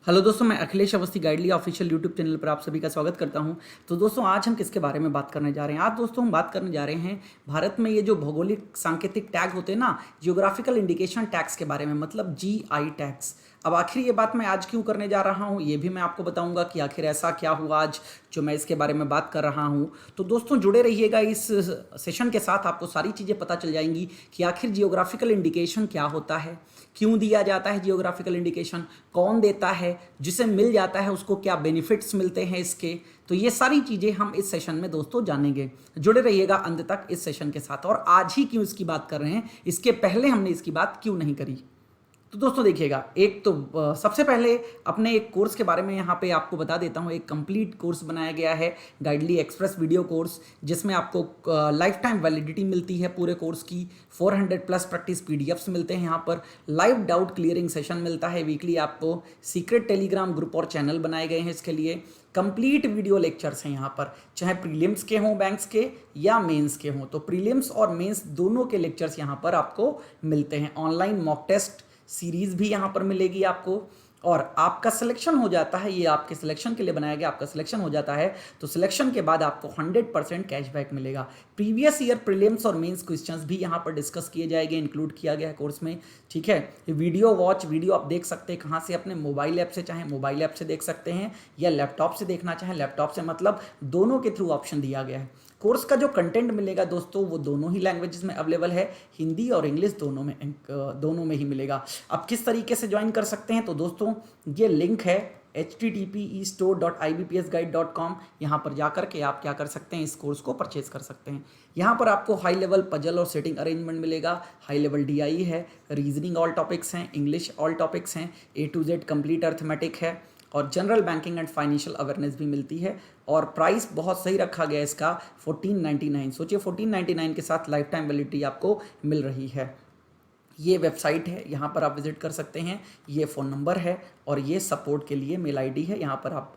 Hello दोस्तों, मैं Akhilesh Awasthi गाइडली official YouTube channel पर आप सभी का स्वागत करता हूं। तो दोस्तों, आज हम किसके बारे में बात करने जा रहे हैं? आज दोस्तों हम बात करने जा रहे हैं भारत में ये जो भौगोलिक सांकेतिक टैग होते हैं ना, जियोग्राफिकल इंडिकेशन टैग्स के बारे में, मतलब जीआई टैग्स। अब आखिर ये बात मैं आज क्यों करने जा रहा हूँ, ये भी मैं आपको बताऊंगा कि आखिर ऐसा क्या हुआ आज जो मैं इसके बारे में बात कर रहा हूँ। तो दोस्तों जुड़े रहिएगा इस सेशन के साथ, आपको सारी चीज़ें पता चल जाएंगी कि आखिर जियोग्राफिकल इंडिकेशन क्या होता है, क्यों दिया जाता है जियोग्राफिकल इंडिकेशन, कौन देता है, जिसे मिल जाता है उसको क्या बेनिफिट्स मिलते हैं इसके। तो ये सारी चीज़ें हम इस सेशन में दोस्तों जानेंगे। जुड़े रहिएगा अंत तक इस सेशन के साथ। और आज ही क्यों इसकी बात कर रहे हैं, इसके पहले हमने इसकी बात क्यों नहीं करी। तो दोस्तों देखिएगा, एक तो सबसे पहले अपने एक कोर्स के बारे में यहाँ पे आपको बता देता हूँ। एक कंप्लीट कोर्स बनाया गया है, गाइडली एक्सप्रेस वीडियो कोर्स, जिसमें आपको लाइफ टाइम वैलिडिटी मिलती है पूरे कोर्स की। 400 प्लस प्रैक्टिस पीडीएफ्स मिलते हैं यहाँ पर, लाइव डाउट क्लियरिंग सेशन मिलता है वीकली आपको, सीक्रेट टेलीग्राम ग्रुप और चैनल बनाए गए हैं इसके लिए, कंप्लीट वीडियो लेक्चर्स हैं यहाँ पर, चाहे प्रीलिम्स के हों बैंक्स के या मेंस के हों। तो प्रीलिम्स और मेंस दोनों के लेक्चर्स यहाँ पर आपको मिलते हैं। ऑनलाइन मॉक टेस्ट सीरीज भी यहाँ पर मिलेगी आपको। और आपका सिलेक्शन हो जाता है, ये आपके सिलेक्शन के लिए बनाया गया, आपका सिलेक्शन हो जाता है तो सिलेक्शन के बाद आपको 100% कैशबैक मिलेगा। प्रीवियस ईयर प्रीलिम्स और मेंस क्वेश्चंस भी यहाँ पर डिस्कस किए जाएंगे, इंक्लूड किया गया है कोर्स में। ठीक है, वीडियो वॉच, वीडियो आप देख सकते हैं कहाँ से, अपने मोबाइल ऐप से, चाहे मोबाइल ऐप से देख सकते हैं या लैपटॉप से देखना चाहें लैपटॉप से, मतलब दोनों के थ्रू ऑप्शन दिया गया है। कोर्स का जो कंटेंट मिलेगा दोस्तों वो दोनों ही लैंग्वेजेस में अवेलेबल है, हिंदी और इंग्लिश दोनों में ही मिलेगा। अब किस तरीके से ज्वाइन कर सकते हैं, तो दोस्तों ये लिंक है http://store.ibpsguide.com। यहाँ पर जाकर के आप क्या कर सकते हैं, इस कोर्स को परचेज कर सकते हैं। यहाँ पर आपको हाई लेवल पजल और सेटिंग अरेंजमेंट मिलेगा, हाई लेवल डीआई है, रीजनिंग ऑल टॉपिक्स हैं, इंग्लिश ऑल टॉपिक्स हैं, A to Z complete arithmetic है, और general banking and financial awareness भी मिलती है। और प्राइस बहुत सही रखा गया है इसका, 1499। सोचिए 1499 के साथ लाइफ टाइम वैलिडिटी आपको मिल रही है। ये वेबसाइट है, यहाँ पर आप विजिट कर सकते हैं, ये फ़ोन नंबर है और ये सपोर्ट के लिए मेल आईडी है, यहाँ पर आप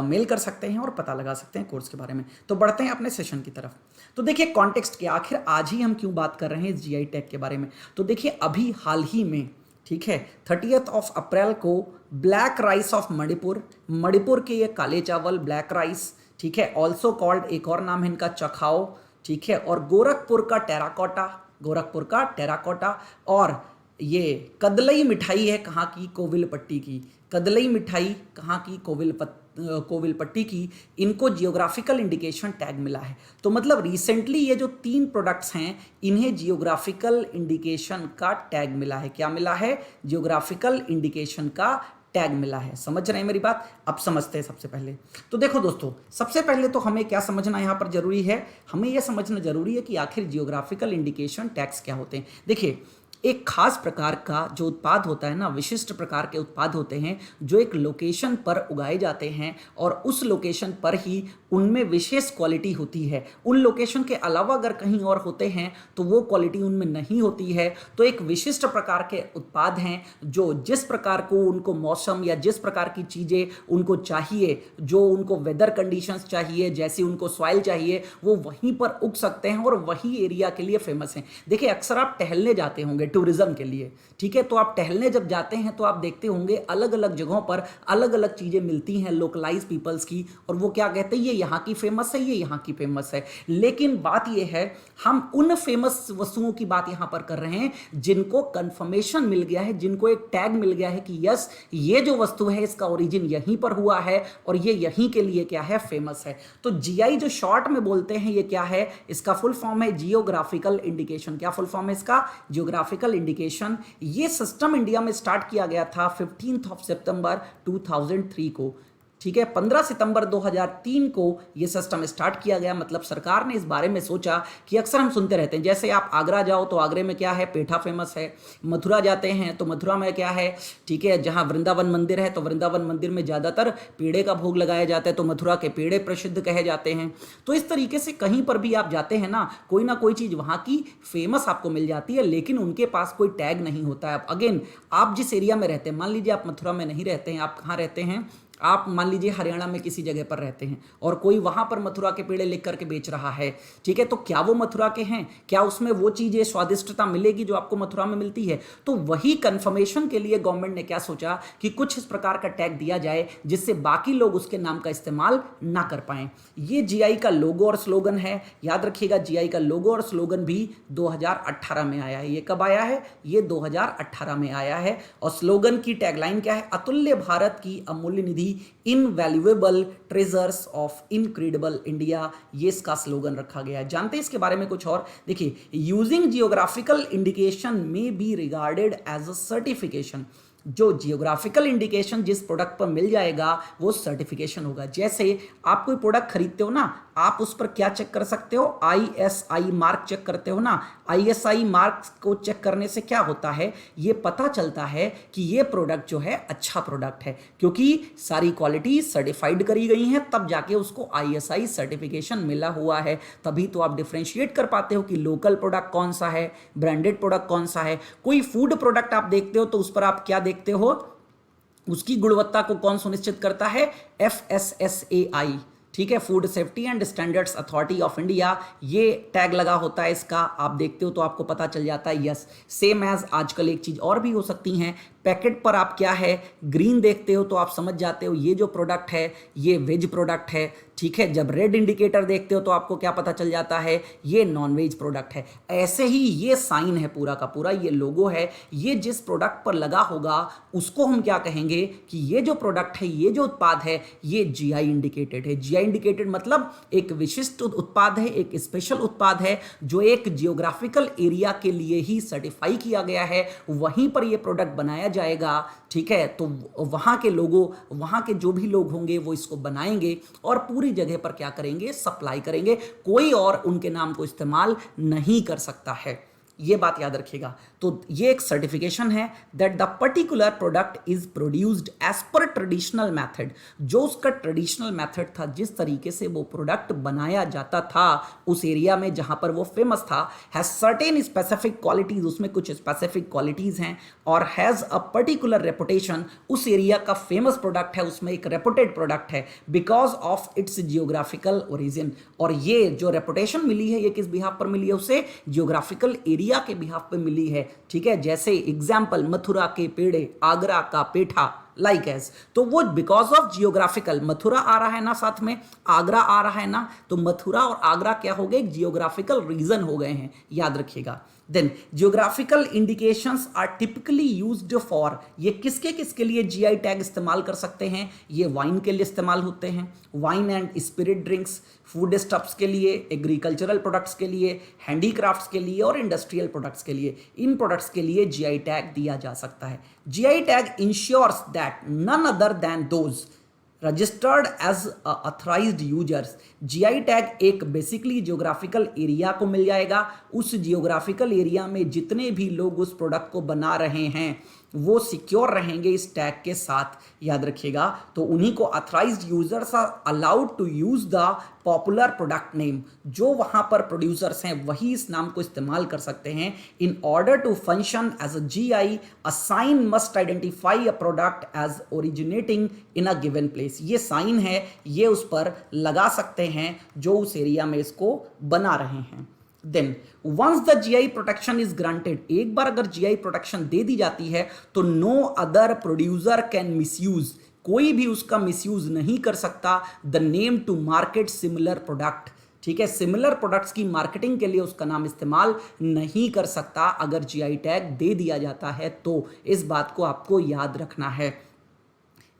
मेल कर सकते हैं और पता लगा सकते हैं कोर्स के बारे में। तो बढ़ते हैं अपने सेशन की तरफ। तो देखिए कॉन्टेक्स्ट क्या, आखिर आज ही हम क्यों बात कर रहे हैं इस जीआई टैग के बारे में। तो देखिए अभी हाल ही में, ठीक है, 30 अप्रैल को black rice of Manipur, Manipur के ये काले चावल ब्लैक राइस, ठीक है, ऑल्सो कॉल्ड, एक और नाम है इनका चखाओ, ठीक है, और गोरखपुर का टेराकोटा, और ये कदलई मिठाई है कहाँ की, कोविलपट्टी की। कदलई मिठाई कहाँ की, कोविलपट्टी की। इनको जियोग्राफिकल इंडिकेशन टैग मिला है। तो मतलब रिसेंटली ये जो 3 प्रोडक्ट्स हैं इन्हें जियोग्राफिकल इंडिकेशन का टैग मिला है। क्या मिला है? जियोग्राफिकल इंडिकेशन का टैग मिला है। समझ रहे हैं मेरी बात? अब समझते हैं सबसे पहले। तो देखो दोस्तों, सबसे पहले तो हमें क्या समझना यहाँ पर जरूरी है, हमें यह समझना जरूरी है कि आखिर जियोग्राफिकल इंडिकेशन टैग्स क्या होते हैं। देखिए एक खास प्रकार का जो उत्पाद होता है ना, विशिष्ट प्रकार के उत्पाद होते हैं जो एक लोकेशन पर उगाए जाते हैं और उस लोकेशन पर ही उनमें विशेष क्वालिटी होती है। उन लोकेशन के अलावा अगर कहीं और होते हैं तो वो क्वालिटी उनमें नहीं होती है। तो एक विशिष्ट प्रकार के उत्पाद हैं जो जिस प्रकार को उनको मौसम या जिस प्रकार की चीज़ें उनको चाहिए, जो उनको वेदर कंडीशंस चाहिए, जैसी उनको सॉइल चाहिए, वो वहीं पर उग सकते हैं और वही एरिया के लिए फेमस हैं। देखिए अक्सर आप टहलने जाते होंगे टूरिज्म के लिए, ठीक है, तो आप टहलने जब जाते हैं तो आप देखते होंगे अलग अलग जगहों पर अलग अलग चीज़ें मिलती हैं लोकलाइज पीपल्स की, और वो क्या कहते हैं, ये यहाँ की फेमस है, ये यहाँ की फेमस है। लेकिन बात ये है, हम उन फेमस वस्तुओं की बात यहाँ पर कर रहे हैं जिनको कंफर्मेशन मिल गया है, जिनको एक टैग मिल गया है कि यस ये जो वस्तु है इसका ओरिजिन यहीं पर हुआ है और ये यहीं के लिए क्या है, फेमस है। तो जीआई जो शॉर्ट में बोलते हैं, ये क्या है, इसका फुल फॉर्म है जियोग्राफिकल इंडिकेशन। क्या फुल फॉर्म है इसका? Geographical indication. ये सिस्टम इंडिया में स्टार्ट किया गया था 15 सितंबर 2003 को, ठीक है, 15 सितंबर 2003 को ये सिस्टम स्टार्ट किया गया। मतलब सरकार ने इस बारे में सोचा कि अक्सर हम सुनते रहते हैं, जैसे आप आगरा जाओ तो आगरे में क्या है, पेठा फेमस है, मथुरा जाते हैं तो मथुरा में क्या है, ठीक है, जहां वृंदावन मंदिर है तो वृंदावन मंदिर में ज़्यादातर पेड़े का भोग लगाया जाता है, तो मथुरा के पेड़े प्रसिद्ध कहे जाते हैं। तो इस तरीके से कहीं पर भी आप जाते हैं ना कोई चीज़ वहाँ की फेमस आपको मिल जाती है, लेकिन उनके पास कोई टैग नहीं होता है। अब अगेन आप जिस एरिया में रहते हैं, मान लीजिए आप मथुरा में नहीं रहते हैं, आप कहाँ रहते हैं, आप मान लीजिए हरियाणा में किसी जगह पर रहते हैं और कोई वहां पर मथुरा के पेड़े लिख करके बेच रहा है, ठीक है, तो क्या वो मथुरा के हैं? क्या उसमें वो चीजें स्वादिष्टता मिलेगी जो आपको मथुरा में मिलती है? तो वही कंफर्मेशन के लिए गवर्नमेंट ने क्या सोचा कि कुछ इस प्रकार का टैग दिया जाए जिससे बाकी लोग उसके नाम का इस्तेमाल ना कर पाए। ये जीआई का लोगो और स्लोगन है, याद रखिएगा, जीआई का लोगो और स्लोगन भी 2018 में आया है। ये कब आया है? ये 2018 में आया है। और स्लोगन की टैगलाइन क्या है? अतुल्य भारत की अमूल्य निधि, invaluable treasures of incredible India, ये इसका स्लोगन रखा गया है। जानते हैं इसके बारे में कुछ और? देखिए, using geographical indication may be regarded as a certification. जो जियोग्राफिकल इंडिकेशन जिस प्रोडक्ट पर मिल जाएगा वो सर्टिफिकेशन होगा। जैसे आप कोई प्रोडक्ट खरीदते हो ना, आप उस पर क्या चेक कर सकते हो? आईएसआई मार्क चेक करते हो ना। आईएसआई मार्क को चेक करने से क्या होता है? ये पता चलता है कि ये प्रोडक्ट जो है अच्छा प्रोडक्ट है, क्योंकि सारी क्वालिटी सर्टिफाइड करी गई हैं, तब जाके उसको आईएसआई सर्टिफिकेशन मिला हुआ है। तभी तो आप डिफरेंशिएट कर पाते हो कि लोकल प्रोडक्ट कौन सा है, ब्रांडेड प्रोडक्ट कौन सा है। कोई फूड प्रोडक्ट आप देखते हो तो उस पर आप क्या देखते हो? उसकी गुणवत्ता को कौन सुनिश्चित करता है? FSSAI, ठीक है, food safety and standards authority of India, ये टैग लगा होता है इसका। आप देखते हो तो आपको पता चल जाता है। यस, सेम एज आजकल एक चीज और भी हो सकती है, पैकेट पर आप क्या है, ग्रीन देखते हो तो आप समझ जाते हो ये जो प्रोडक्ट है ये वेज प्रोडक्ट है, ठीक है। जब रेड इंडिकेटर देखते हो तो आपको क्या पता चल जाता है? ये नॉन वेज प्रोडक्ट है। ऐसे ही ये साइन है पूरा का पूरा, ये लोगो है, ये जिस प्रोडक्ट पर लगा होगा उसको हम क्या कहेंगे कि ये जो प्रोडक्ट है, ये जो उत्पाद है, ये जीआई इंडिकेटेड है। जीआई इंडिकेटेड मतलब एक विशिष्ट उत्पाद है, एक स्पेशल उत्पाद है जो एक जियोग्राफिकल एरिया के लिए ही सर्टिफाई किया गया है, वहीं पर ये प्रोडक्ट बनाया जाएगा, ठीक है। तो वहां के लोगों, वहां के जो भी लोग होंगे वो इसको बनाएंगे और पूरी जगह पर क्या करेंगे? सप्लाई करेंगे। कोई और उनके नाम को इस्तेमाल नहीं कर सकता है, ये बात याद रखिएगा। तो ये एक सर्टिफिकेशन है that the particular product is produced as per traditional method. जो उसका ट्रेडिशनल मेथड था, जिस तरीके से वो प्रोडक्ट बनाया जाता था उस एरिया में जहां पर वो फेमस था, हैज सर्टेन स्पेसिफिक क्वालिटीज, उसमें कुछ स्पेसिफिक क्वालिटीज हैं, और हैज अ पर्टिकुलर रेपुटेशन, उस एरिया का फेमस प्रोडक्ट है, उसमें एक रेपुटेड प्रोडक्ट है because of its geographical origin. और ये जो रेपुटेशन मिली है ये किस बिहाफ पर मिली है? उसे जियोग्राफिकल एरिया के बिहाफ पर मिली है, ठीक है। जैसे एग्जाम्पल, मथुरा के पेड़े, आगरा का पेठा, लाइक एज, तो वो बिकॉज ऑफ जियोग्राफिकल, मथुरा आ रहा है ना, साथ में आगरा आ रहा है ना, तो मथुरा और आगरा क्या हो गए? जियोग्राफिकल रीजन हो गए हैं, याद रखिएगा। Then geographical indications are typically used for, ये किसके किसके लिए जीआई टैग इस्तेमाल कर सकते हैं? ये वाइन के लिए इस्तेमाल होते हैं, wine and spirit drinks, food stuffs के लिए, एग्रीकल्चरल प्रोडक्ट्स के लिए, हैंडीक्राफ्ट्स के लिए और इंडस्ट्रियल प्रोडक्ट्स के लिए। इन प्रोडक्ट्स के लिए जीआई टैग दिया जा सकता है। GI tag ensures that none other than those registered as authorised users. GI tag एक बेसिकली जियोग्राफिकल एरिया को मिल जाएगा, उस जियोग्राफिकल एरिया में जितने भी लोग उस प्रोडक्ट को बना रहे हैं वो सिक्योर रहेंगे इस टैग के साथ, याद रखिएगा। तो उन्हीं को authorised users are allowed to use the popular product name, जो वहां पर प्रोड्यूसर्स हैं वही इस नाम को इस्तेमाल कर सकते हैं। In order to function as a GI, a sign must identify a product as originating in a given place. ये साइन है, ये उस पर लगा सकते हैं जो उस एरिया में इसको बना रहे हैं। Then once the GI protection is granted, एक बार अगर जीआई प्रोटेक्शन दे दी जाती है तो no other producer can misuse, कोई भी उसका मिसयूज नहीं कर सकता the name to market similar product, ठीक है। सिमिलर प्रोडक्ट्स की मार्केटिंग के लिए उसका नाम इस्तेमाल नहीं कर सकता अगर जीआई टैग दे दिया जाता है, तो इस बात को आपको याद रखना है।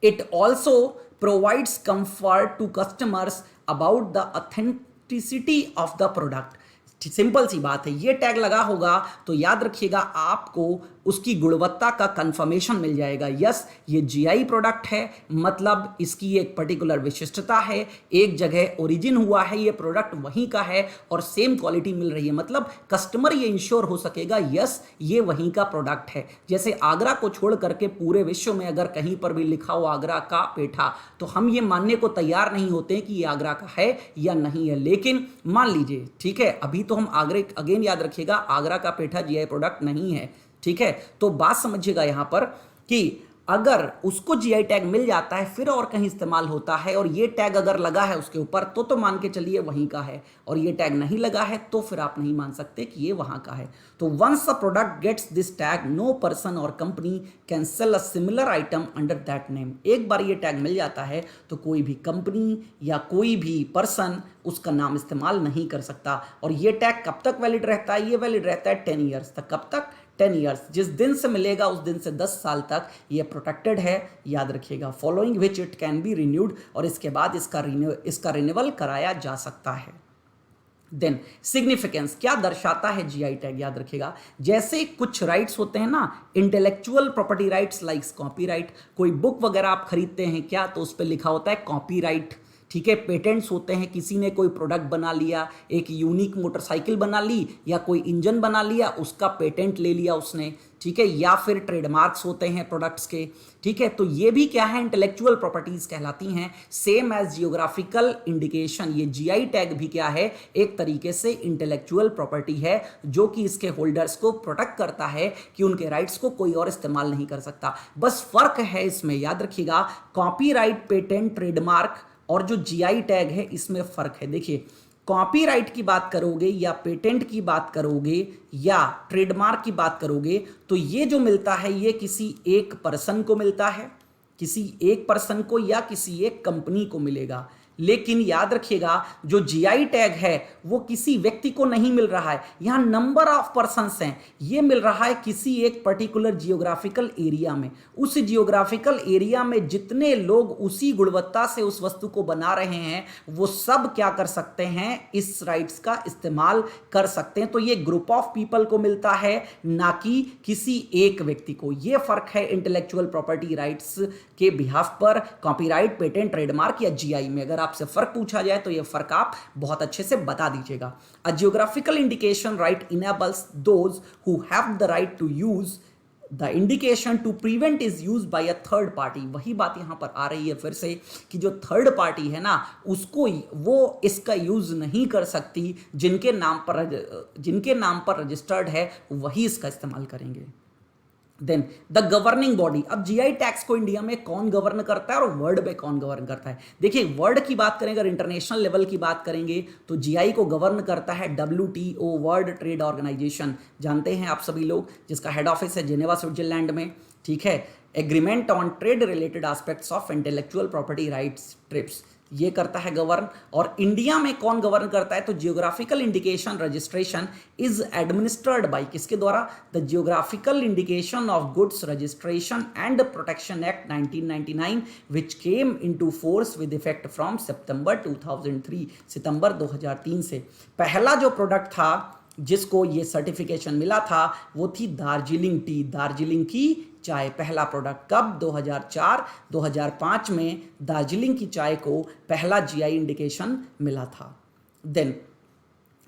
It also provides comfort to customers about the authenticity of the product. Simple सी बात है, ये टैग लगा होगा तो याद रखिएगा आपको उसकी गुणवत्ता का कंफर्मेशन मिल जाएगा। यस, ये जीआई प्रोडक्ट है, मतलब इसकी एक पर्टिकुलर विशिष्टता है, एक जगह ओरिजिन हुआ है, ये प्रोडक्ट वहीं का है और सेम क्वालिटी मिल रही है, मतलब कस्टमर ये इंश्योर हो सकेगा यस ये वहीं का प्रोडक्ट है। जैसे आगरा को छोड़ करके पूरे विश्व में अगर कहीं पर भी लिखा हो आगरा का पेठा, तो हम ये मानने को तैयार नहीं होते कि ये आगरा का है या नहीं है, लेकिन मान लीजिए, ठीक है, अभी तो हम आगरे, अगेन याद रखिएगा, आगरा का पेठा जीआई प्रोडक्ट नहीं है, ठीक है। तो बात समझिएगा यहां पर कि अगर उसको जीआई टैग मिल जाता है फिर और कहीं इस्तेमाल होता है और ये टैग अगर लगा है उसके ऊपर तो मान के चलिए वहीं का है, और ये टैग नहीं लगा है तो फिर आप नहीं मान सकते कि ये वहां का है। तो once a product gets this tag, no person और company can sell a similar item under that name. एक बार ये टैग मिल जाता है तो कोई भी कंपनी या कोई भी पर्सन उसका नाम इस्तेमाल नहीं कर सकता। और ये टैग कब तक वैलिड रहता है? ये वैलिड रहता है 10 ईयर्स तक। कब तक? 10 ईयर्स। जिस दिन से मिलेगा उस दिन से 10 साल तक ये प्रोटेक्टेड है, याद रखिएगा। Following which it can be renewed, और इसके बाद इसका रिन्यूअल कराया जा सकता है। देन सिग्निफिकेंस, क्या दर्शाता है जीआई टैग? याद रखिएगा, जैसे कुछ राइट्स होते हैं ना, intellectual property rights like copyright. कोई बुक वगैरह आप खरीदते हैं क्या, तो उस पर लिखा होता है कॉपीराइट, ठीक है। पेटेंट्स होते हैं, किसी ने कोई प्रोडक्ट बना लिया, एक यूनिक मोटरसाइकिल बना ली या कोई इंजन बना लिया, उसका पेटेंट ले लिया उसने, ठीक है। या फिर ट्रेडमार्क्स होते हैं प्रोडक्ट्स के, ठीक है। तो ये भी क्या है? इंटेलेक्चुअल प्रॉपर्टीज कहलाती हैं। सेम एज जियोग्राफिकल इंडिकेशन, ये जीआई टैग भी क्या है? एक तरीके से इंटेलेक्चुअल प्रॉपर्टी है जो कि इसके होल्डर्स को प्रोटेक्ट करता है कि उनके राइट्स को कोई और इस्तेमाल नहीं कर सकता। बस फर्क है इसमें, याद रखिएगा, कॉपीराइट, पेटेंट, ट्रेडमार्क और जो जीआई टैग है इसमें फर्क है। देखिए, कॉपीराइट की बात करोगे या पेटेंट की बात करोगे या ट्रेडमार्क की बात करोगे तो ये जो मिलता है ये किसी एक पर्सन को मिलता है, किसी एक पर्सन को या किसी एक कंपनी को मिलेगा। लेकिन याद रखिएगा, जो जीआई टैग है वो किसी व्यक्ति को नहीं मिल रहा है, यहां नंबर ऑफ पर्सन्स हैं, ये मिल रहा है किसी एक पर्टिकुलर जियोग्राफिकल एरिया में। उस जियोग्राफिकल एरिया में जितने लोग उसी गुणवत्ता से उस वस्तु को बना रहे हैं वो सब क्या कर सकते हैं? इस राइट्स का इस्तेमाल कर सकते हैं। तो ये ग्रुप ऑफ पीपल को मिलता है, ना कि किसी एक व्यक्ति को। ये फर्क है इंटेलेक्चुअल प्रॉपर्टी राइट्स के बिहाफ पर कॉपीराइट, पेटेंट, ट्रेडमार्क या जीआई में। अगर आपसे फर्क पूछा जाए तो ये फर्क आप बहुत अच्छे से बता दीजिएगा। A geographical indication right enables those who have the right to use the indication to prevent is use by a third party. वही बात यहां पर आ रही है फिर से कि जो थर्ड पार्टी है ना, उसको वो इसका यूज नहीं कर सकती। जिनके नाम पर रजिस्टर्ड है वही इसका इस्तेमाल करेंगे। Then the governing body. अब जीआई टैक्स को इंडिया में कौन गवर्न करता है और वर्ल्ड में कौन गवर्न करता है? देखिए, वर्ल्ड की बात करें, अगर इंटरनेशनल लेवल की बात करेंगे तो जीआई को गवर्न करता है WTO, वर्ल्ड ट्रेड ऑर्गेनाइजेशन, जानते हैं आप सभी लोग, जिसका हेड ऑफिस है जेनेवा, स्विट्जरलैंड में, ठीक है। Agreement on trade related aspects of intellectual property rights, trips, ये करता है गवर्न। और इंडिया में कौन गवर्न करता है? तो geographical indication registration is administered by, किसके द्वारा? The geographical indication of goods registration and protection act 1999 which came into force with effect from September 2003, सितंबर 2003 से। पहला जो प्रोडक्ट था जिसको ये सर्टिफिकेशन मिला था वो थी दार्जिलिंग टी, दार्जिलिंग की चाय। पहला प्रोडक्ट कब? 2004-2005 में दार्जिलिंग की चाय को पहला जीआई इंडिकेशन मिला था। देन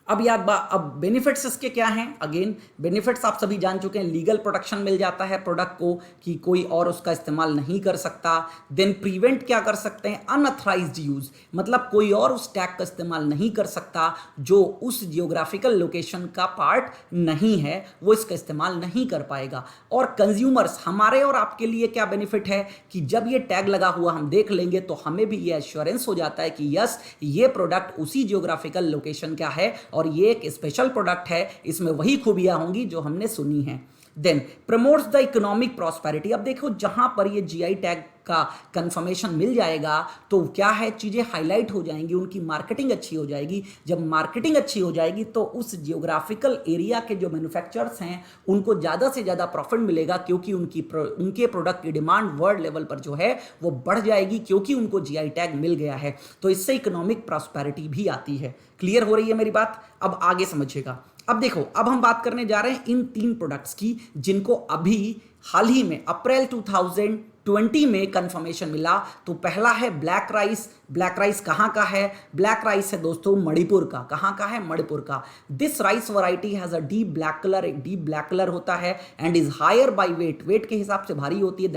अब बेनिफिट्स इसके क्या हैं? अगेन बेनिफिट्स आप सभी जान चुके हैं। लीगल प्रोटेक्शन मिल जाता है प्रोडक्ट को कि कोई और उसका इस्तेमाल नहीं कर सकता। देन प्रिवेंट क्या कर सकते हैं? अनऑथराइज्ड यूज, मतलब कोई और उस टैग का इस्तेमाल नहीं कर सकता जो उस जियोग्राफिकल लोकेशन का पार्ट नहीं है, वो इसका इस्तेमाल नहीं कर पाएगा। और कंज्यूमर्स, हमारे और आपके लिए क्या बेनिफिट है कि जब ये टैग लगा हुआ हम देख लेंगे तो हमें भी ये एश्योरेंस हो जाता है कि यस, ये प्रोडक्ट उसी जियोग्राफिकल लोकेशन का है और ये एक स्पेशल प्रोडक्ट है, इसमें वही खूबियां होंगी जो हमने सुनी हैं। Then promotes the economic prosperity. अब देखो, जहां पर ये जीआई टैग का कंफर्मेशन मिल जाएगा तो क्या है, चीजें हाईलाइट हो जाएंगी, उनकी मार्केटिंग अच्छी हो जाएगी। जब मार्केटिंग अच्छी हो जाएगी तो उस जियोग्राफिकल एरिया के जो मैन्युफैक्चरर्स हैं उनको ज्यादा से ज्यादा प्रॉफिट मिलेगा, क्योंकि उनके प्रोडक्ट की डिमांड वर्ल्ड लेवल पर जो है वो बढ़ जाएगी, क्योंकि उनको जीआई टैग मिल गया है। तो इससे इकोनॉमिक प्रॉस्पेरिटी भी आती है। क्लियर हो रही है मेरी बात? अब आगे समझिएगा। अब देखो, अब हम बात करने जा रहे हैं इन 3 प्रोडक्ट्स की जिनको अभी हाल ही में अप्रैल 2020 में कंफर्मेशन मिला। तो पहला है ब्लैक राइस। ब्लैक राइस कहाँ का है? ब्लैक राइस है दोस्तों मणिपुर का। कहाँ का है? मणिपुर का। This rice variety has a deep black colour, एक डीप ब्लैक कलर होता है, and is higher by weight, weight के हिसाब से भारी होती है,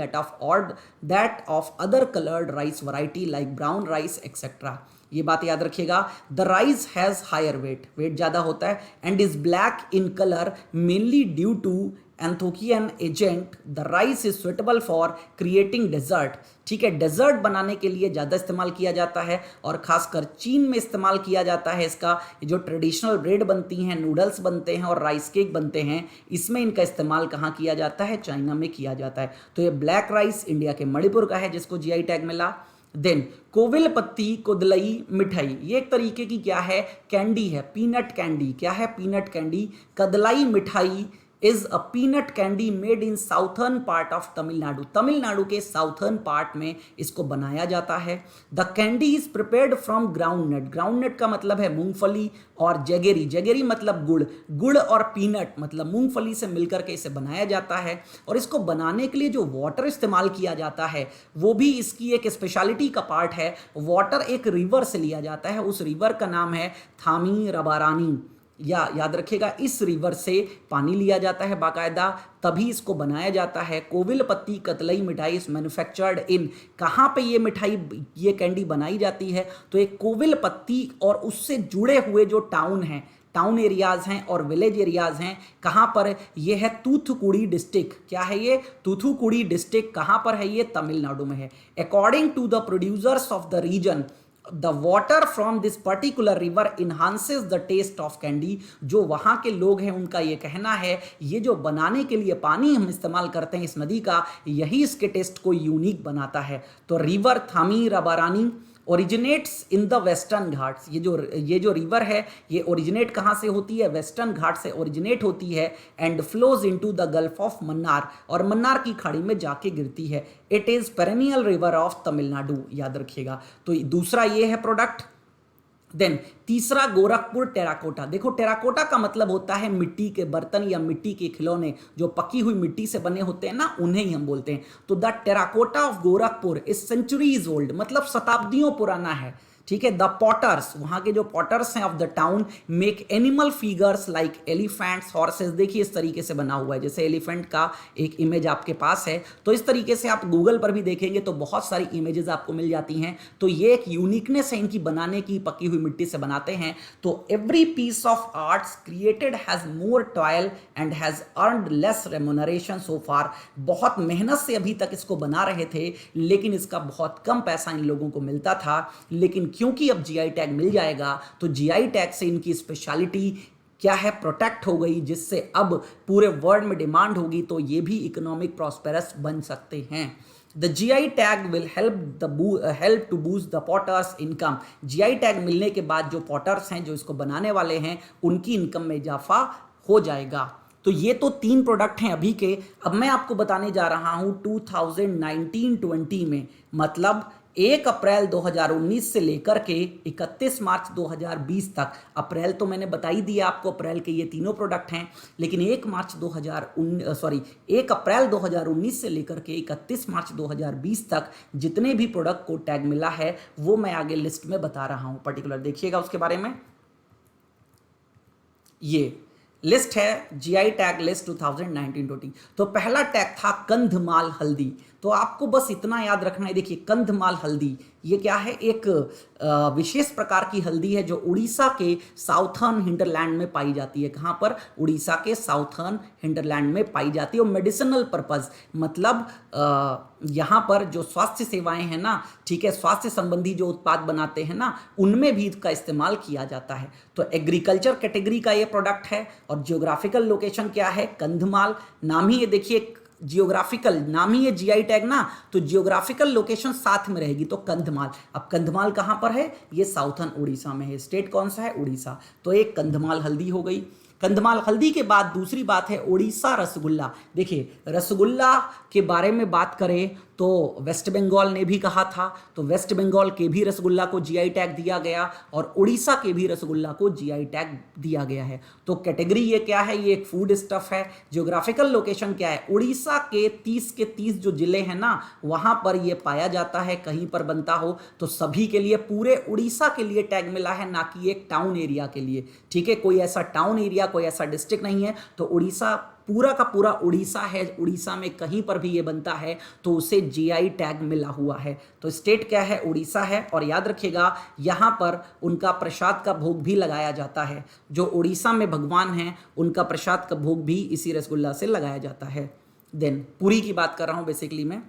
that of other coloured rice variety like brown rice etcetera. ये बात याद रखिएगा। The rice has higher weight, weight ज़्यादा होता है, and is black in colour mainly due to anthocyanin agent. The rice is suitable for creating desert, ठीक है, desert बनाने के लिए ज़्यादा इस्तेमाल किया जाता है और खासकर चीन में इस्तेमाल किया जाता है इसका। जो ट्रेडिशनल ब्रेड बनती हैं, नूडल्स बनते हैं और राइस केक बनते हैं, इसमें इनका इस्तेमाल कहाँ किया जाता है? चाइना में किया जाता है। तो ये ब्लैक राइस इंडिया के मणिपुर का है जिसको जीआई टैग मिला। देन कोविल पत्ती कोदलई मिठाई, ये एक तरीके की क्या है? कैंडी है, पीनट कैंडी। क्या है? Peanut candy. Kadalai Mithai is a peanut candy made in southern part of Tamil Nadu, Tamil Nadu के साउथर्न पार्ट में इसको बनाया जाता है। The candy is prepared from ground nut, ground nut का मतलब है मूंगफली, और जगेरी, जगेरी मतलब गुड़, गुड़ और पीनट मतलब मूंगफली से मिलकर के इसे बनाया जाता है। और इसको बनाने के लिए जो वाटर इस्तेमाल किया जाता है वो भी इसकी एक स्पेशलिटी का पार्ट है। वाटर एक रिवर से लिया जाता है, उस रिवर का नाम है थामी रबारानी, या याद रखिएगा इस रिवर से पानी लिया जाता है बाकायदा, तभी इसको बनाया जाता है। कोविल पत्ती कतलई मिठाई इज मैन्युफैक्चर्ड इन, कहाँ पे ये मिठाई, ये कैंडी बनाई जाती है? तो एक कोविल पत्ती और उससे जुड़े हुए जो टाउन हैं, टाउन एरियाज हैं और विलेज एरियाज हैं, कहाँ पर? ये है तूथुकुड़ी डिस्ट्रिक्ट। क्या है ये? तूथुकुड़ी डिस्ट्रिक्ट। कहाँ पर है ये? तमिलनाडु में है। According to the producers of the region, the water from this particular river enhances the taste of candy, जो वहाँ के लोग हैं उनका ये कहना है ये जो बनाने के लिए पानी हम इस्तेमाल करते हैं इस नदी का, यही इसके टेस्ट को यूनिक बनाता है। तो river Thamirabarani originates in the western Ghats, ये जो रिवर है ये ओरिजिनेट कहाँ से होती है? वेस्टर्न घाट से ओरिजिनेट होती है। And flows into the gulf of Mannar, और मन्नार की खाड़ी में जाके गिरती है। It is perennial river of Tamil Nadu, याद रखिएगा। तो दूसरा ये है प्रोडक्ट। देन तीसरा गोरखपुर टेराकोटा। देखो टेराकोटा का मतलब होता है मिट्टी के बर्तन या मिट्टी के खिलौने, जो पकी हुई मिट्टी से बने होते हैं ना, उन्हें ही हम बोलते हैं। तो the terracotta of Gorakhpur is centuries old, मतलब शताब्दियों पुराना है, ठीक है। द पॉटर्स, वहां के जो पॉटर्स हैं of the town, make animal figures like elephants, horses. देखिए इस तरीके से बना हुआ है, जैसे एलिफेंट का एक इमेज आपके पास है, तो इस तरीके से आप गूगल पर भी देखेंगे तो बहुत सारी इमेजेस आपको मिल जाती हैं। तो ये एक यूनिकनेस है इनकी बनाने की, पकी हुई मिट्टी से बनाते हैं। तो every piece of arts created has more toil and has earned less remuneration so far. बहुत मेहनत से अभी तक इसको बना रहे थे, लेकिन इसका बहुत कम पैसा इन लोगों को मिलता था। लेकिन क्योंकि अब जीआई टैग मिल जाएगा, तो जीआई टैग से इनकी स्पेशलिटी क्या है? प्रोटेक्ट हो गई, जिससे अब पूरे वर्ल्ड में डिमांड होगी तो ये भी इकोनॉमिक प्रॉस्पेरस बन सकते हैं। The GI tag will help to boost the potters income. GI tag मिलने के बाद जो पॉटर्स हैं, जो इसको बनाने वाले हैं, उनकी इनकम में इजाफा हो जाएगा। तो ये तो 3 प्रोडक्ट हैं अभी के। अब मैं आपको बताने जा रहा हूं 2019-20 में, मतलब 1 अप्रैल 2019 से लेकर के 31 मार्च 2020 तक। अप्रैल तो मैंने बता ही दिया आपको, अप्रैल के ये तीनों प्रोडक्ट हैं, लेकिन 1 अप्रैल 2019 से लेकर के 31 मार्च 2020 तक जितने भी प्रोडक्ट को टैग मिला है वो मैं आगे लिस्ट में बता रहा हूं। पर्टिकुलर देखिएगा उसके बारे में। ये लिस्ट है जीआई टैग लिस्ट 2019-20। तो पहला टैग था कंधमाल हल्दी। तो आपको बस इतना याद रखना है, देखिए कंधमाल हल्दी ये क्या है? एक विशेष प्रकार की हल्दी है जो उड़ीसा के साउथर्न हिंटरलैंड में पाई जाती है। कहाँ पर? उड़ीसा के साउथर्न हिंटरलैंड में पाई जाती है। और मेडिसिनल पर्पस, मतलब यहाँ पर जो स्वास्थ्य सेवाएं हैं ना, ठीक है, स्वास्थ्य संबंधी जो उत्पाद बनाते हैं ना, उनमें भी इसका इस्तेमाल किया जाता है। तो एग्रीकल्चर कैटेगरी का ये प्रोडक्ट है। और जियोग्राफिकल लोकेशन क्या है? कंधमाल। नाम ही ये देखिए, जियोग्राफिकल नाम ही है जीआई टैग ना, तो जियोग्राफिकल लोकेशन साथ में रहेगी। तो कंधमाल, अब कंधमाल कहाँ पर है? ये साउथर्न उड़ीसा में है। स्टेट कौन सा है? उड़ीसा। तो एक कंधमाल हल्दी हो गई। कंधमाल हल्दी के बाद दूसरी बात है उड़ीसा रसगुल्ला। देखिए रसगुल्ला के बारे में बात करें तो वेस्ट बंगाल ने भी कहा था, तो वेस्ट बंगाल के भी रसगुल्ला को जीआई टैग दिया गया और उड़ीसा के भी रसगुल्ला को जीआई टैग दिया गया है। तो कैटेगरी ये क्या है? ये एक फूड स्टफ है। जियोग्राफिकल लोकेशन क्या है? उड़ीसा के 30 के 30 जो जिले हैं ना, वहां पर ये पाया जाता है। कहीं पर बनता हो तो सभी के लिए, पूरे उड़ीसा के लिए टैग मिला है, ना कि एक टाउन एरिया के लिए। ठीक है, कोई ऐसा टाउन एरिया, कोई ऐसा डिस्ट्रिक्ट नहीं है। तो उड़ीसा पूरा का पूरा उड़ीसा है, उड़ीसा में कहीं पर भी ये बनता है तो उसे जीआई टैग मिला हुआ है। तो स्टेट क्या है? उड़ीसा है। और याद रखिएगा यहाँ पर उनका प्रसाद का भोग भी लगाया जाता है। जो उड़ीसा में भगवान हैं उनका प्रसाद का भोग भी इसी रसगुल्ला से लगाया जाता है। देन पुरी की बात कर रहा हूँ बेसिकली मैं।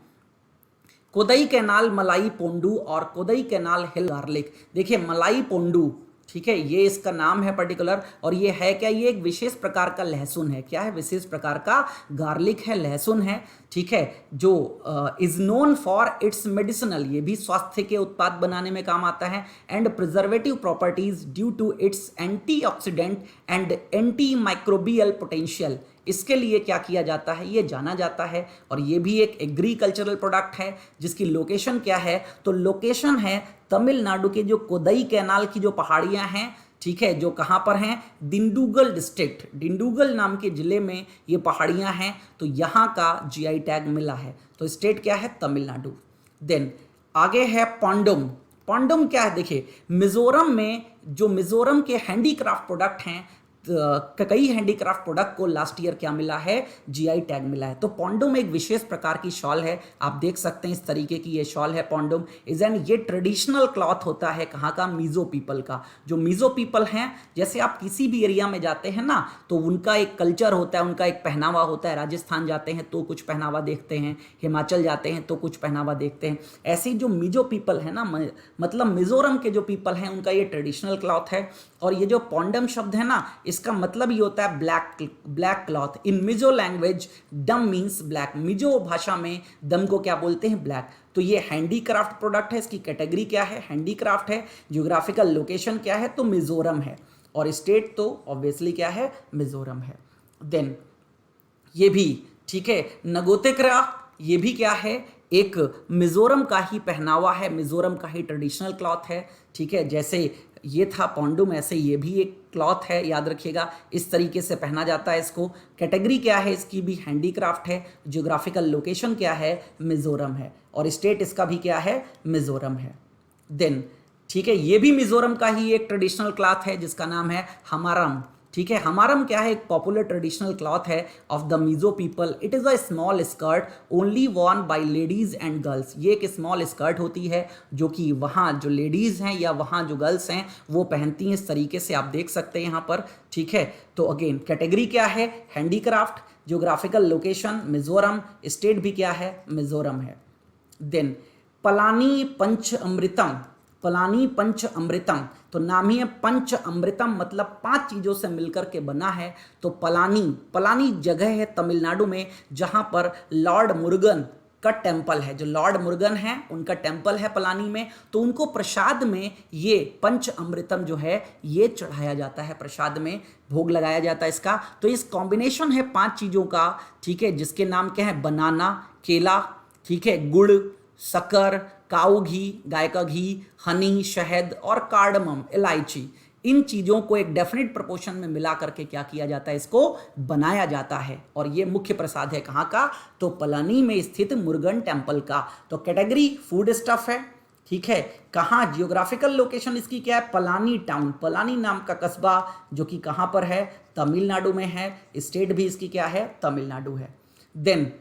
कोदई कैनाल मलाई पोंडू और कोदई कैनाल हिल गार्लिक। देखिए मलाई पोंडू, ठीक है, ये इसका नाम है पर्टिकुलर। और ये है क्या? ये एक विशेष प्रकार का लहसुन है। क्या है? विशेष प्रकार का गार्लिक है, लहसुन है, ठीक है, जो is known for its medicinal, ये भी स्वास्थ्य के उत्पाद बनाने में काम आता है, and preservative properties due to its antioxidant and anti microbial potential. इसके लिए क्या किया जाता है? ये जाना जाता है। और ये भी एक एग्रीकल्चरल प्रोडक्ट है जिसकी लोकेशन क्या है? तो लोकेशन है तमिलनाडु के जो कोदई कैनाल की जो पहाड़ियां हैं, ठीक है, जो कहाँ पर हैं? दिंडुगल डिस्ट्रिक्ट, दिंडुगल नाम के जिले में ये पहाड़ियां हैं। तो यहाँ का जीआई टैग मिला है। तो स्टेट क्या है? तमिलनाडु। देन आगे है पोंडुम। पोंडुम क्या है? देखिए मिजोरम में जो मिजोरम के हैंडीक्राफ्ट प्रोडक्ट हैं, कई हैंडीक्राफ्ट प्रोडक्ट को लास्ट ईयर क्या मिला है? जीआई टैग मिला है। तो पोंडुम एक विशेष प्रकार की शॉल है, आप देख सकते हैं इस तरीके की ये शॉल है पोंडुम इज एन, ये ट्रेडिशनल क्लॉथ होता है कहाँ का? मिजो पीपल का। जो मिजो पीपल हैं, जैसे आप किसी भी एरिया में जाते हैं ना तो उनका एक कल्चर होता है, उनका एक पहनावा होता है। राजस्थान जाते हैं तो कुछ पहनावा देखते हैं, हिमाचल जाते हैं तो कुछ पहनावा देखते हैं। ऐसे ही जो मिजो पीपल है ना, मतलब मिजोरम के जो पीपल हैं उनका ये ट्रेडिशनल क्लॉथ है। और ये जो पोंडम शब्द है ना, इसका मतलब ये होता है ब्लैक क्लॉथ। इन मिजो लैंग्वेज डम मीन्स ब्लैक। मिजो भाषा में दम को क्या बोलते हैं? ब्लैक। तो ये हैंडीक्राफ्ट प्रोडक्ट है, इसकी कैटेगरी क्या है? हैंडीक्राफ्ट है। जियोग्राफिकल लोकेशन क्या है? तो मिजोरम है। और स्टेट तो ऑब्वियसली क्या है? मिजोरम है। देन ये भी ठीक है, नगोते क्राफ्ट, ये भी क्या है? एक मिजोरम का ही पहनावा है, मिजोरम का ही ट्रेडिशनल क्लॉथ है, ठीक है। जैसे ये था पोंडुम, ऐसे ये भी एक क्लॉथ है, याद रखिएगा इस तरीके से पहना जाता है इसको। कैटेगरी क्या है इसकी? भी हैंडीक्राफ्ट है। जियोग्राफिकल लोकेशन क्या है? मिजोरम है। और स्टेट इसका भी क्या है? मिजोरम है। देन ठीक है, ये भी मिजोरम का ही एक ट्रेडिशनल क्लॉथ है जिसका नाम है हमारम, ठीक है। हमारम क्या है? एक पॉपुलर ट्रेडिशनल क्लॉथ है of the Mizo people. It is a small skirt only Warne bye ladies and girls. ये एक स्मॉल स्कर्ट होती है जो कि वहाँ जो लेडीज़ हैं या वहाँ जो गर्ल्स हैं वो पहनती हैं। इस तरीके से आप देख सकते हैं यहाँ पर, ठीक है। तो अगेन कैटेगरी क्या है? Handicraft. Geographical location Mizoram. State भी क्या है? मिजोरम है। देन पलानी पंच अमृतम। पलानी पंच अमृतम, तो नाम ही है पंच अमृतम, मतलब 5 चीज़ों से मिलकर के बना है। तो पलानी जगह है तमिलनाडु में जहाँ पर लॉर्ड मुरुगन का टेम्पल है। जो लॉर्ड मुरुगन है उनका टेम्पल है पलानी में। तो उनको प्रसाद में ये पंच अमृतम जो है ये चढ़ाया जाता है, प्रसाद में भोग लगाया जाता है इसका। तो इस कॉम्बिनेशन है 5 चीज़ों का, ठीक है, जिसके नाम क्या है? बनाना, केला, ठीक है, गुड़, शक्कर, काऊ घी, गाय का घी, हनी, शहद और कार्डमम, इलायची। इन चीज़ों को एक डेफिनेट प्रोपोर्शन में मिला करके क्या किया जाता है? इसको बनाया जाता है। और ये मुख्य प्रसाद है कहाँ का? तो पलानी में स्थित मुरुगन टेम्पल का। तो कैटेगरी फूड स्टफ है, ठीक है। कहाँ? जियोग्राफिकल लोकेशन इसकी क्या है? पलानी टाउन, पलानी नाम का कस्बा जो कि कहाँ पर है? तमिलनाडु में है। स्टेट भी इसकी क्या है? तमिलनाडु है। देन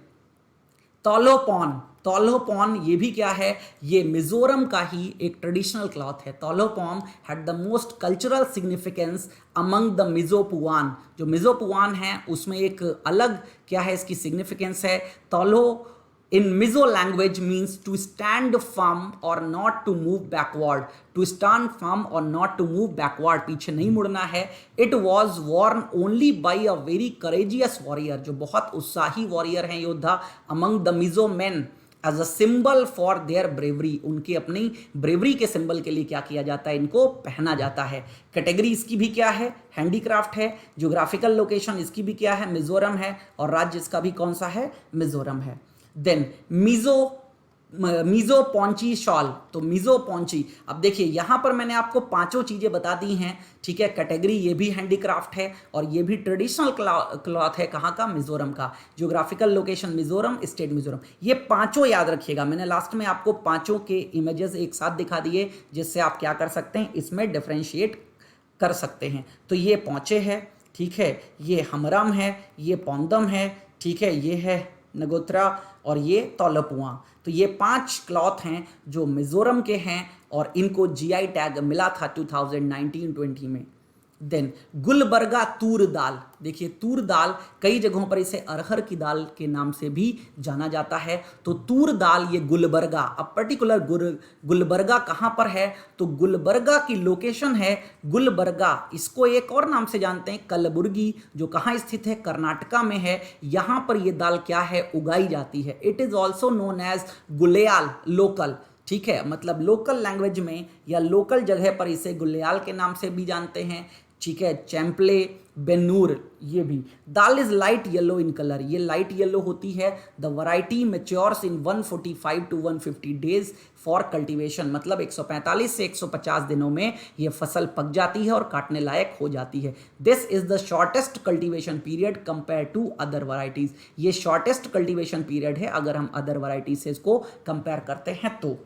तौलोपॉन, ये भी क्या है? ये मिजोरम का ही एक ट्रेडिशनल क्लॉथ है। Tawlhlohpuan had the most cultural significance among the Mizopuan. जो मिजोपुआन है उसमें एक अलग क्या है इसकी सिग्निफिकेंस है। तौलो in Mizo language means to stand firm or not to move backward. To stand firm or not to move backward, पीछे नहीं मुड़ना है। It was worn only by a very courageous warrior, जो बहुत उत्साही वॉरियर हैं, योद्धा, among the Mizo men as a symbol for their bravery। उनकी अपनी ब्रेवरी के सिंबल के लिए क्या किया जाता है? इनको पहना जाता है। कैटेगरी इसकी भी क्या है? हैंडीक्राफ्ट है। जियोग्राफिकल लोकेशन इसकी भी क्या है? मिजोरम है। और राज्य इसका भी कौन सा है? मिजोरम है। देन मिजो पॉन्ची शॉल, तो मिजो पॉन्ची, अब देखिए यहां पर मैंने आपको 5 चीजें बता दी हैं, ठीक है। कैटेगरी ये भी हैंडीक्राफ्ट है और ये भी ट्रेडिशनल क्लॉथ है, कहाँ का? मिजोरम का। Geographical location Mizoram, state Mizoram. ये 5 याद रखिएगा, मैंने लास्ट में आपको 5 के इमेजेस एक साथ दिखा दिए जिससे आप क्या कर सकते हैं? इसमें डिफ्रेंशिएट कर सकते हैं। तो ये पहुंचे हैं। ठीक है, ये हमरम है, ये पौंदम है, ठीक है, ये है नगोत्रा और ये तौलपुआ। तो ये 5 क्लॉथ हैं जो मिजोरम के हैं और इनको जीआई टैग मिला था 2019-20 में। देन गुलबर्गा तूर दाल, देखिए तूर दाल कई जगहों पर इसे अरहर की दाल के नाम से भी जाना जाता है। तो तूर दाल ये गुलबर्गा, अब पर्टिकुलर गुलबर्गा कहाँ पर है, तो गुलबर्गा की लोकेशन है गुलबर्गा, इसको एक और नाम से जानते हैं कलबुर्गी, जो कहाँ स्थित है, कर्नाटका में है। यहाँ पर ये दाल क्या है, उगाई जाती है। It is also known as Guleyal local, ठीक है, मतलब लोकल लैंग्वेज में या लोकल जगह पर इसे गुलेयाल के नाम से भी जानते हैं, ठीक है। चैंपले बेनूर, ये भी dal is light yellow in colour, ये लाइट येलो होती है। The variety matures in 145 to 150 days for cultivation, मतलब 145 से 150 दिनों में ये फसल पक जाती है और काटने लायक हो जाती है। This is the shortest cultivation period compare to other varieties, ये शॉर्टेस्ट कल्टीवेशन पीरियड है अगर हम अदर वैरायटी से इसको कंपेयर करते हैं तो।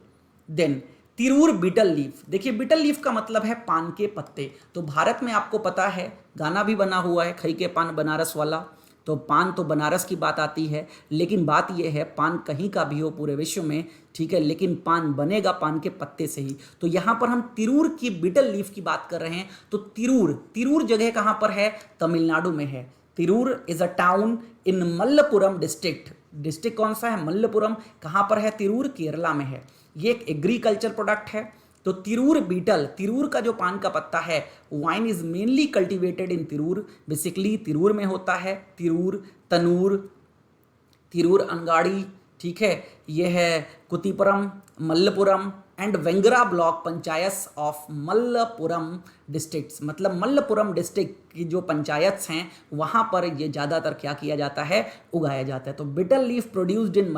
देन तिरूर बीटल लीफ, देखिए बीटल लीफ का मतलब है पान के पत्ते। तो भारत में आपको पता है गाना भी बना हुआ है खई के पान बनारस वाला, तो पान तो बनारस की बात आती है, लेकिन बात यह है पान कहीं का भी हो पूरे विश्व में, ठीक है, लेकिन पान बनेगा पान के पत्ते से ही। तो यहाँ पर हम तिरूर की बीटल लीफ की बात कर रहे हैं। तो तिरूर जगह कहाँ पर है, तमिलनाडु में है। Tirur is a town in Malappuram district, district कौन सा है, मल्लपुरम, कहाँ पर है, तिरूर, केरला में है। ये एक एग्रीकल्चर प्रोडक्ट है। तो तिरूर बीटल, तिरूर का जो पान का पत्ता है, wine is mainly cultivated in Tirur, basically Tirur में होता है। तिरूर, तनूर, तिरूर अनगाड़ी, ठीक है, ये है Kuttippuram, Malappuram and Vengara block panchayat of Malappuram districts, मतलब मल्लपुरम डिस्ट्रिक्ट की जो पंचायत हैं वहाँ पर ये ज़्यादातर क्या किया जाता है, उगाया जाता है। तो betel leaf produced in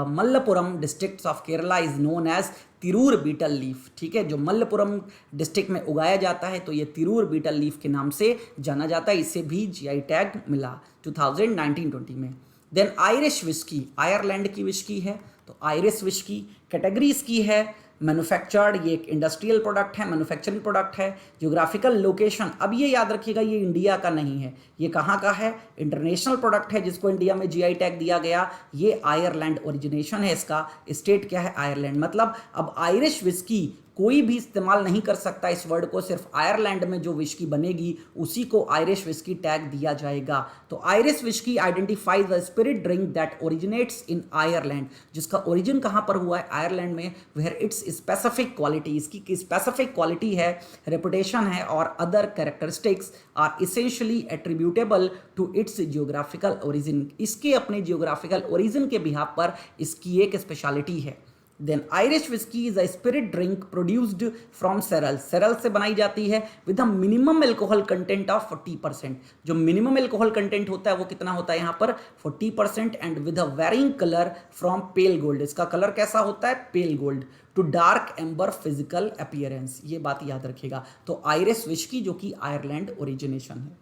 Malappuram districts of Kerala is known as Tirur betel leaf, ठीक है, जो मल्लपुरम डिस्ट्रिक्ट में उगाया जाता है तो ये तिरूर बीटल लीफ के नाम से जाना जाता है। इसे भी जीआई टैग मिला 2019-20 में। देन आयरिश विस्की, आयरलैंड की विस्की है। तो आयरिश विस्की कैटेगरी इसकी है मैन्युफैक्चर्ड, ये एक इंडस्ट्रियल प्रोडक्ट है, मैन्युफैक्चरिंग प्रोडक्ट है। ज्योग्राफिकल लोकेशन, अब ये याद रखिएगा ये इंडिया का नहीं है, ये कहाँ का है, इंटरनेशनल प्रोडक्ट है जिसको इंडिया में जीआई टैग दिया गया। ये आयरलैंड ओरिजिनेशन है इसका, स्टेट क्या है, आयरलैंड। मतलब अब आयरिश विस्की कोई भी इस्तेमाल नहीं कर सकता इस वर्ड को, सिर्फ आयरलैंड में जो विस्की बनेगी उसी को आयरिश विस्की टैग दिया जाएगा। तो Irish whiskey identifies the spirit drink that originates in Ireland, जिसका ओरिजिन कहाँ पर हुआ है, आयरलैंड में, वेयर इट्स स्पेसिफिक क्वालिटी, इसकी स्पेसिफिक क्वालिटी है, रेपुटेशन है और other characteristics are essentially attributable to its geographical origin, इसके अपने जियोग्राफिकल ओरिजिन के बिहाफ पर इसकी एक स्पेशलिटी है। Then Irish whiskey is a spirit drink produced from cereal, cereal से बनाई जाती है with a minimum alcohol content of 40%, जो मिनिमम एल्कोहल कंटेंट होता है वो कितना होता है यहाँ पर 40%, and with a varying colour from pale gold, इसका कलर कैसा होता है, pale gold, to dark amber physical appearance, ये बात याद रखिएगा। तो आयरिश विस्की जो कि आयरलैंड ओरिजिनेशन है।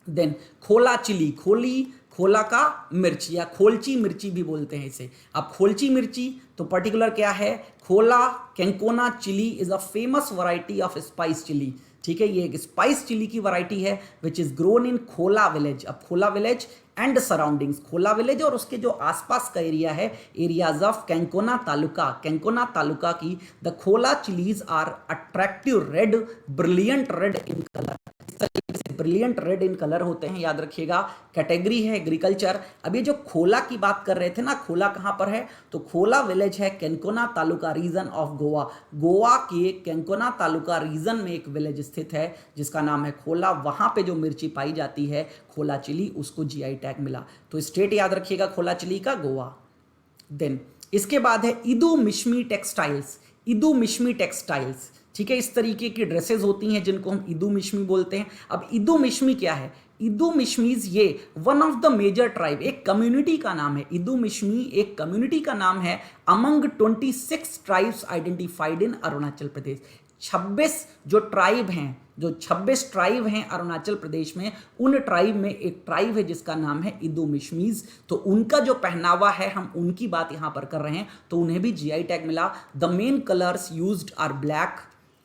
देन खोला चिली, खोला का मिर्च या खोलची मिर्ची भी बोलते हैं इसे। अब खोलची मिर्ची तो पर्टिकुलर क्या है, Khola Canacona chilli is a famous variety of spice chilli, ठीक है, ये एक स्पाइस चिली की वैरायटी है विच इज ग्रोन इन खोला विलेज। अब खोला विलेज एंड सराउंडिंग्स, खोला विलेज और उसके जो आसपास का एरिया है, एरियाज ऑफ कैंकोना तालुका की the Khola chillies are attractive red, brilliant red in colour, brilliant red in colour होते हैं, याद रखिएगा। कैटेगरी है एग्रीकल्चर। अब ये जो खोला की बात कर रहे थे ना, खोला कहाँ पर है, तो खोला विलेज है कैंकोना तालुका रीजन ऑफ गोवा, गोवा के कैंकोना तालुका रीजन में एक विलेज स्थित है जिसका नाम है खोला, वहाँ पे जो मिर्ची पाई जाती है खोला चिली, उसको जीआई टैग मिला। तो स्टेट याद रखिएगा खोला चिली का, गोवा। देन इसके बाद है इदू मिश्मी टेक्सटाइल्स, इदू मिश्मी टेक्सटाइल्स, ठीक है, इस तरीके की ड्रेसेस होती हैं जिनको हम इदू मिश्मी बोलते हैं। अब इदू मिश्मी क्या है, इदू मिश्मीज ये one of the major tribe, एक कम्युनिटी का नाम है, इदू मिश्मी एक कम्युनिटी का नाम है among 26 tribes identified in Arunachal Pradesh. 26 जो ट्राइब हैं, जो 26 ट्राइब हैं अरुणाचल प्रदेश में, उन ट्राइब में एक ट्राइब है जिसका नाम है इदू मिश्मीज। तो उनका जो पहनावा है हम उनकी बात यहाँ पर कर रहे हैं, तो उन्हें भी जीआई टैग मिला। The main colours used are black,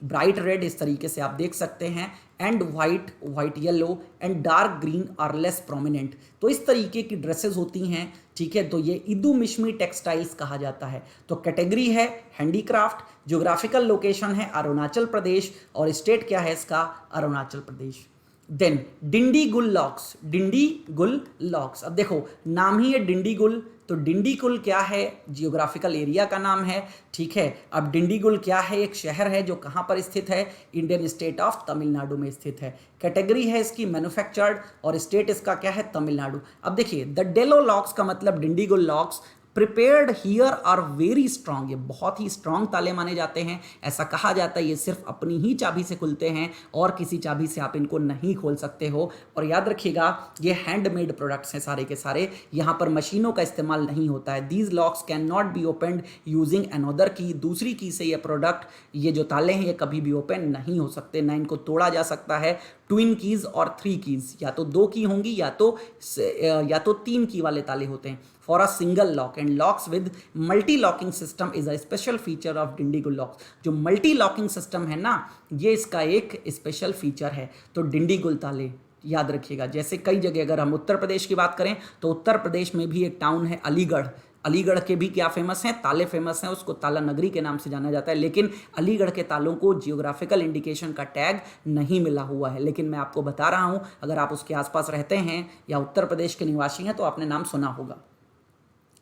bright red इस तरीके से आप देख सकते हैं, and white yellow and dark green are less prominent. तो इस तरीके की ड्रेसेस होती हैं, ठीक है। तो ये इदू मिश्मी टेक्सटाइल्स कहा जाता है। तो कैटेगरी है हैंडीक्राफ्ट, ज्योग्राफिकल लोकेशन है अरुणाचल प्रदेश, और स्टेट क्या है इसका, Arunachal Pradesh. Then Dindigul locks, Dindigul locks, अब देखो नाम ही है डिंडीगुल, तो डिंडीगुल क्या है, जियोग्राफिकल एरिया का नाम है, ठीक है। अब डिंडीगुल क्या है, एक शहर है जो कहाँ पर स्थित है, इंडियन स्टेट ऑफ तमिलनाडु में स्थित है। कैटेगरी है इसकी मैन्युफैक्चर्ड, और स्टेट इसका क्या है, तमिलनाडु। अब देखिए द डेलो लॉक्स का मतलब Dindigul locks prepared here are very strong, ये बहुत ही स्ट्रांग ताले माने जाते हैं। ऐसा कहा जाता है ये सिर्फ अपनी ही चाबी से खुलते हैं और किसी चाबी से आप इनको नहीं खोल सकते हो। और याद रखिएगा ये हैंडमेड प्रोडक्ट्स हैं सारे के सारे, यहाँ पर मशीनों का इस्तेमाल नहीं होता है। These locks can not be opened using another की, दूसरी की से ये प्रोडक्ट, ये जो ताले हैं ये कभी भी ओपन नहीं हो सकते, ना इनको तोड़ा जा सकता है। ट्विन कीज और 3 कीज, या तो 2 की होंगी या तो 3 की वाले ताले होते हैं। For a single lock and locks with multi locking system is a special feature of Dindigul locks. जो मल्टी लॉकिंग सिस्टम है ना, ये इसका एक स्पेशल फीचर है। तो डिंडीगुल ताले याद रखिएगा। जैसे कई जगह अगर हम उत्तर प्रदेश की बात करें तो उत्तर प्रदेश में भी एक टाउन है अलीगढ़, अलीगढ़ के भी क्या फेमस हैं, ताले फेमस हैं, उसको ताला नगरी के नाम से जाना जाता है। लेकिन अलीगढ़ के तालों को जियोग्राफिकल इंडिकेशन का टैग नहीं मिला हुआ है। लेकिन मैं आपको बता रहा हूं, अगर आप उसके आसपास रहते हैं या उत्तर प्रदेश के निवासी हैं तो आपने नाम सुना होगा।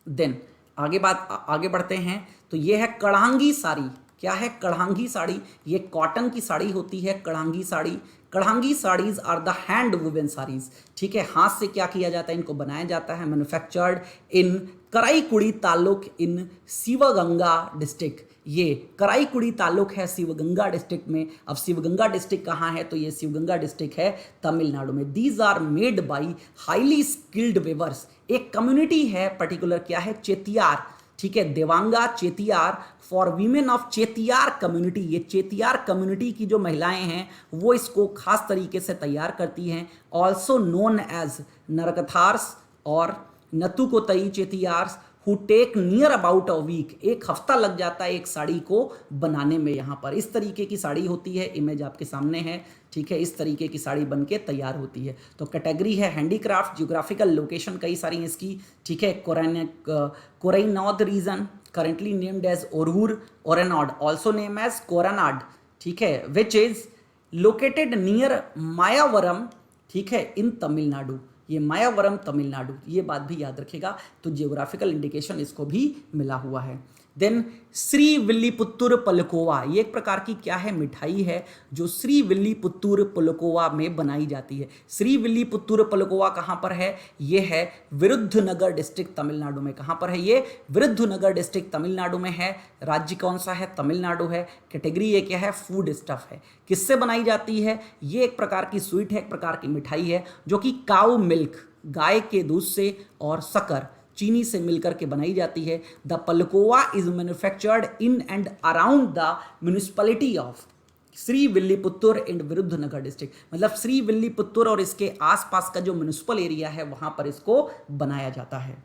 देन आगे बढ़ते हैं। तो ये है कढ़ांगी साड़ी। क्या है, कढ़ांगी साड़ी। ये कॉटन की साड़ी होती है, Kandangi sari. Kandangi saris are the hand woven saris, ठीक है। हाथ से क्या किया जाता है, इनको बनाया जाता है। Manufactured in Karaikudi taluk in Sivaganga district. ये कराईकुड़ी तालुक है शिवगंगा डिस्ट्रिक्ट में। अब शिवगंगा डिस्ट्रिक्ट कहाँ है, तो ये शिवगंगा डिस्ट्रिक्ट है तमिलनाडु में। These are made by highly skilled weavers. एक कम्युनिटी है पर्टिकुलर, क्या है, चेतियार, ठीक है, Devanga Chettiar for women of Chettiar community. ये चेतियार कम्युनिटी की जो महिलाएं हैं वो इसको खास तरीके से तैयार करती हैं। ऑल्सो नोन एज नरकथार्स और Nattukottai Chettiars, who take near about a week. एक हफ्ता लग जाता है एक साड़ी को बनाने में। यहाँ पर इस तरीके की साड़ी होती है, इमेज आपके सामने है, ठीक है। इस तरीके की साड़ी बनके तैयार होती है। तो कैटेगरी है हैंडीक्राफ्ट, जियोग्राफिकल लोकेशन कई सारी हैं इसकी, ठीक है। Koranad region currently named as Orhur, Oranad also name as Koranad, ठीक है, which is located near Mayavaram, ठीक है, इन तमिलनाडु। ये मायावरम तमिलनाडु, ये बात भी याद रखेगा। तो जियोग्राफिकल इंडिकेशन इसको भी मिला हुआ है। देन श्रीविल्लीपुत्तुर पलकोवा, ये एक प्रकार की क्या है, मिठाई है जो श्रीविल्लीपुत्तुर पलकोवा में बनाई जाती है। श्रीविल्लीपुत्तुर पलकोवा कहाँ पर है, ये है विरुद्धनगर डिस्ट्रिक्ट तमिलनाडु में। कहाँ पर है ये, विरुद्धनगर डिस्ट्रिक्ट तमिलनाडु में है। राज्य कौन सा है, तमिलनाडु है। कैटेगरी ये क्या है, फूड स्टफ है। किससे बनाई जाती है, ये एक प्रकार की स्वीट है, एक प्रकार की मिठाई है जो कि काऊ मिल्क, गाय के दूध से और शक्कर, चीनी से मिलकर के बनाई जाती है। The palkova is manufactured in and around the municipality of Srivilliputhur and Virudhunagar district. मतलब श्रीविल्लीपुत्तुर और इसके आसपास का जो म्यूनिसिपल एरिया है वहां पर इसको बनाया जाता है।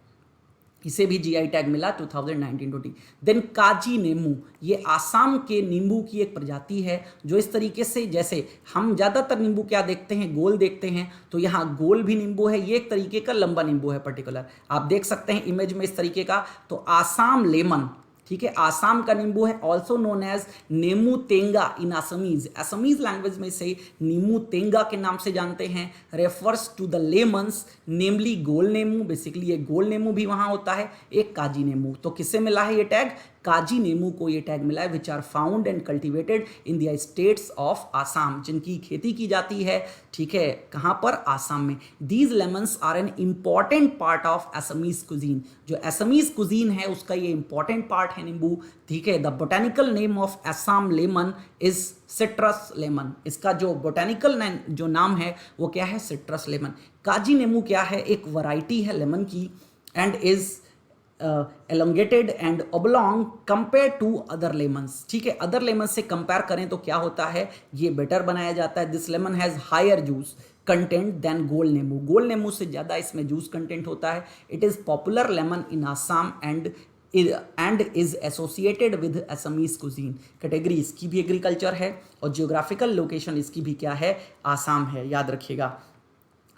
इसे भी जीआई टैग मिला 2019-20। देन काजी नींबू, ये आसाम के नींबू की एक प्रजाति है जो इस तरीके से, जैसे हम ज़्यादातर नींबू क्या देखते हैं, गोल देखते हैं, तो यहाँ गोल भी नींबू है। ये एक तरीके का लंबा नींबू है पर्टिकुलर, आप देख सकते हैं इमेज में इस तरीके का। तो आसाम लेमन, ठीक है, आसाम का नींबू है। ऑल्सो नोन एज नीमू तेंगा इन असमीज, असमीज लैंग्वेज में से नीमू तेंगा के नाम से जानते हैं। रेफर्स टू द लेमन्स नेमली गोल नींबू, बेसिकली ये गोल नींबू भी वहां होता है। एक काजी नींबू, तो किससे मिला है ये टैग, काजी नींबू को ये टैग मिला है। Which are found and cultivated in the states of Assam, जिनकी खेती की जाती है, ठीक है, कहाँ पर, आसाम में। These lemons are an important part of Assamese cuisine, जो असमीज कुजीन है उसका ये इंपॉर्टेंट पार्ट है नींबू, ठीक है। The botanical name of Assam lemon is citrus lemon, इसका जो बोटेनिकल जो नाम है वो क्या है, सिट्रस लेमन। काजी नींबू क्या है, एक वैरायटी है लेमन की, and is elongated and oblong compare to other lemons, ठीक है। अदर लेमन से कंपेयर करें तो क्या होता है, ये बेटर बनाया जाता है। This lemon has higher juice content than गोल नींबू, गोल नींबू से ज़्यादा इसमें जूस कंटेंट होता है। It is popular lemon in Assam and and is associated with Assamese cuisine. Category इसकी भी एग्रीकल्चर है और जियोग्राफिकल लोकेशन इसकी भी क्या है, आसाम है, याद रखिएगा।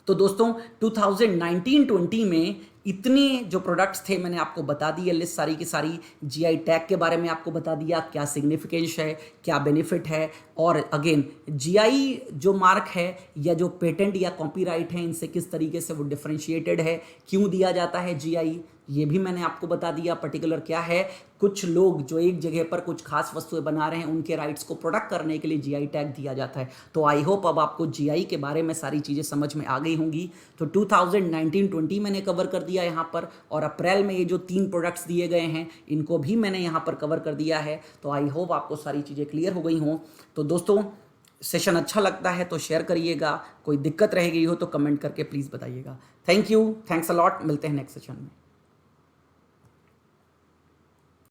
तो दोस्तों 2019-20 में इतने जो प्रोडक्ट्स थे मैंने आपको बता दी है लिस्ट सारी की सारी। जीआई टैग के बारे में आपको बता दिया, क्या सिग्निफिकेंस है, क्या बेनिफिट है, और अगेन जीआई जो मार्क है या जो पेटेंट या कॉपीराइट है इनसे किस तरीके से वो डिफरेंशिएटेड है, क्यों दिया जाता है जीआई, ये भी मैंने आपको बता दिया। पर्टिकुलर क्या है, कुछ लोग जो एक जगह पर कुछ खास वस्तुएं बना रहे हैं उनके राइट्स को प्रोटेक्ट करने के लिए जीआई टैग दिया जाता है। तो आई होप अब आपको जीआई के बारे में सारी चीज़ें समझ में आ गई होंगी। तो 2019-20 मैंने कवर कर दिया यहाँ पर, और अप्रैल में ये जो 3 प्रोडक्ट्स दिए गए हैं इनको भी मैंने यहाँ पर कवर कर दिया है। तो आई होप आपको सारी चीज़ें क्लियर हो गई हों। तो दोस्तों सेशन अच्छा लगता है तो शेयर करिएगा, कोई दिक्कत रह गई हो तो कमेंट करके प्लीज़ बताइएगा। Thank you, thanks a lot, मिलते हैं नेक्स्ट सेशन में।